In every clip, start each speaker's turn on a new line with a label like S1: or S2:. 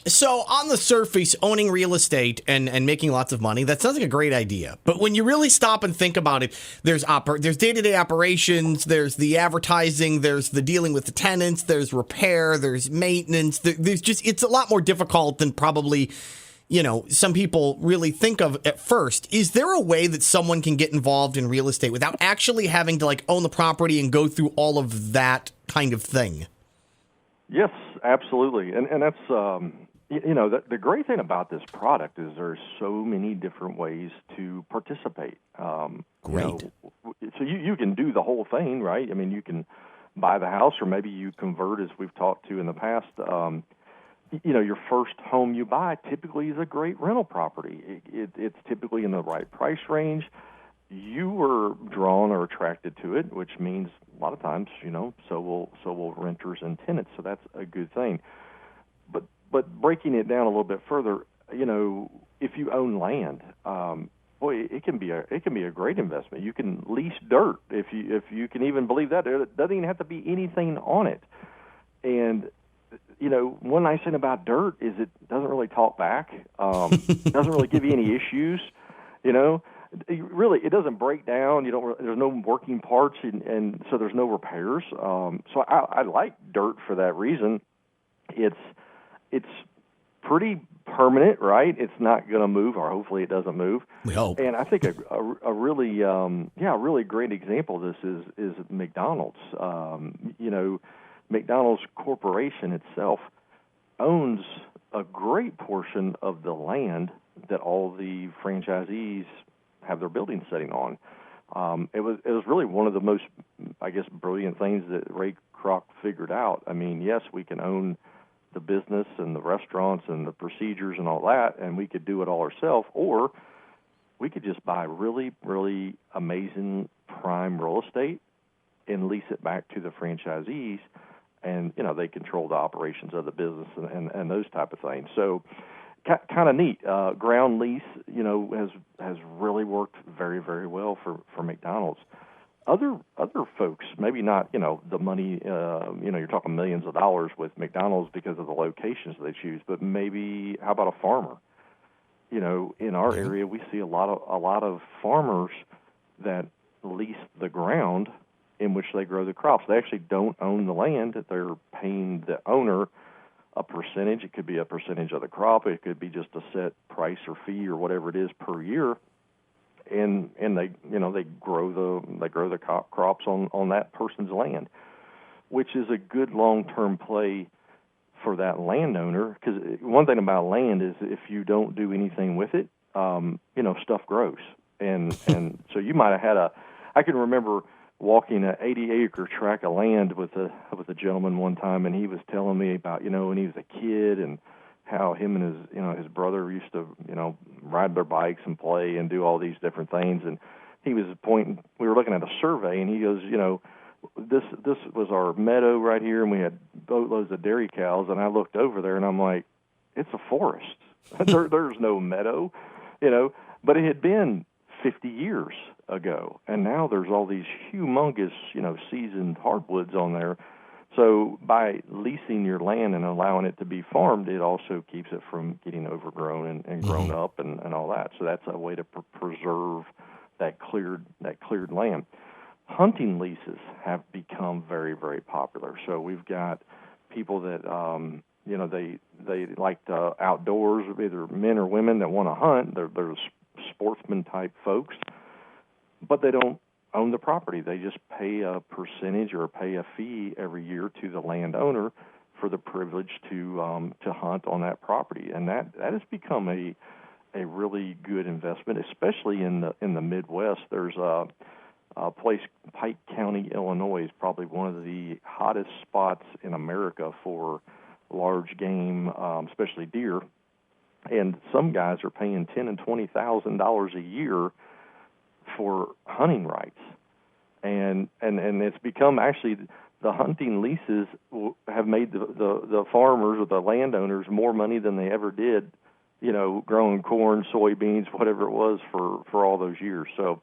S1: So on the surface, owning real estate and making lots of money, that sounds like a great idea. But when you really stop and think about it, there's day-to-day operations, there's the advertising, there's the dealing with the tenants, there's repair, there's maintenance. It's a lot more difficult than probably, some people really think of at first. Is there a way that someone can get involved in real estate without actually having to own the property and go through all of that kind of thing?
S2: Yes, absolutely. And that's, the great thing about this product is there's so many different ways to participate.
S1: Great.
S2: So you can do the whole thing, right? I mean, you can buy the house, or maybe you convert, as we've talked to in the past. Your first home you buy typically is a great rental property. It's typically in the right price range. You were drawn or attracted to it, which means a lot of times, so will renters and tenants. So that's a good thing. But breaking it down a little bit further, if you own land, it can be a great investment. You can lease dirt, if you can even believe that. There doesn't even have to be anything on it. And one nice thing about dirt is it doesn't really talk back. It doesn't really give you any issues. Really, it doesn't break down. There's no working parts, and so there's no repairs. So I like dirt for that reason. It's pretis permanent, right? It's not going to move, or hopefully it doesn't move.
S1: We hope.
S2: And I think a really great example of this is McDonald's. McDonald's Corporation itself owns a great portion of the land that all the franchisees have their buildings sitting on. It was really one of the most, I guess, brilliant things that Ray Kroc figured out. I mean, yes, we can own the business and the restaurants and the procedures and all that, and we could do it all ourselves, or we could just buy really, really amazing prime real estate and lease it back to the franchisees, and they control the operations of the business and those type of things. So kind of neat. Ground lease, has really worked very, very well for McDonald's. Other folks, maybe not, the money, you're talking millions of dollars with McDonald's because of the locations they choose, but maybe how about a farmer? In our area, we see a lot of farmers that lease the ground in which they grow the crops. They actually don't own the land. They're paying the owner a percentage. It could be a percentage of the crop. It could be just a set price or fee or whatever it is per year. And they grow the crops on that person's land, which is a good long-term play for that landowner. Because one thing about land is if you don't do anything with it, stuff grows. And so you might have had I can remember walking an 80-acre tract of land with a gentleman one time, and he was telling me about when he was a kid and how him and his brother used to ride their bikes and play and do all these different things. And he was pointing. We were looking at a survey, and he goes, this was our meadow right here, and we had boatloads of dairy cows. And I looked over there, and I'm like, it's a forest. There's no meadow, But it had been 50 years ago, and now there's all these humongous, seasoned hardwoods on there. So by leasing your land and allowing it to be farmed, it also keeps it from getting overgrown and grown up and all that. So that's a way to preserve that cleared land. Hunting leases have become very, very popular. So we've got people that they like the outdoors, either men or women that want to hunt. They're sportsman type folks, but they don't own the property. They just pay a percentage or pay a fee every year to the landowner for the privilege to hunt on that property, and that has become a really good investment, especially in the Midwest. There's a place, Pike County, Illinois, is probably one of the hottest spots in America for large game, especially deer. And some guys are paying $10,000 and $20,000 a year for hunting rights, and it's become actually the hunting leases have made the farmers or the landowners more money than they ever did, growing corn, soybeans, whatever it was for all those years. So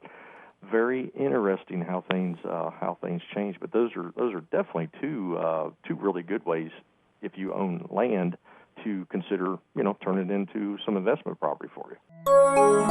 S2: very interesting how things change. But those are definitely two really good ways if you own land to consider, turn it into some investment property for you.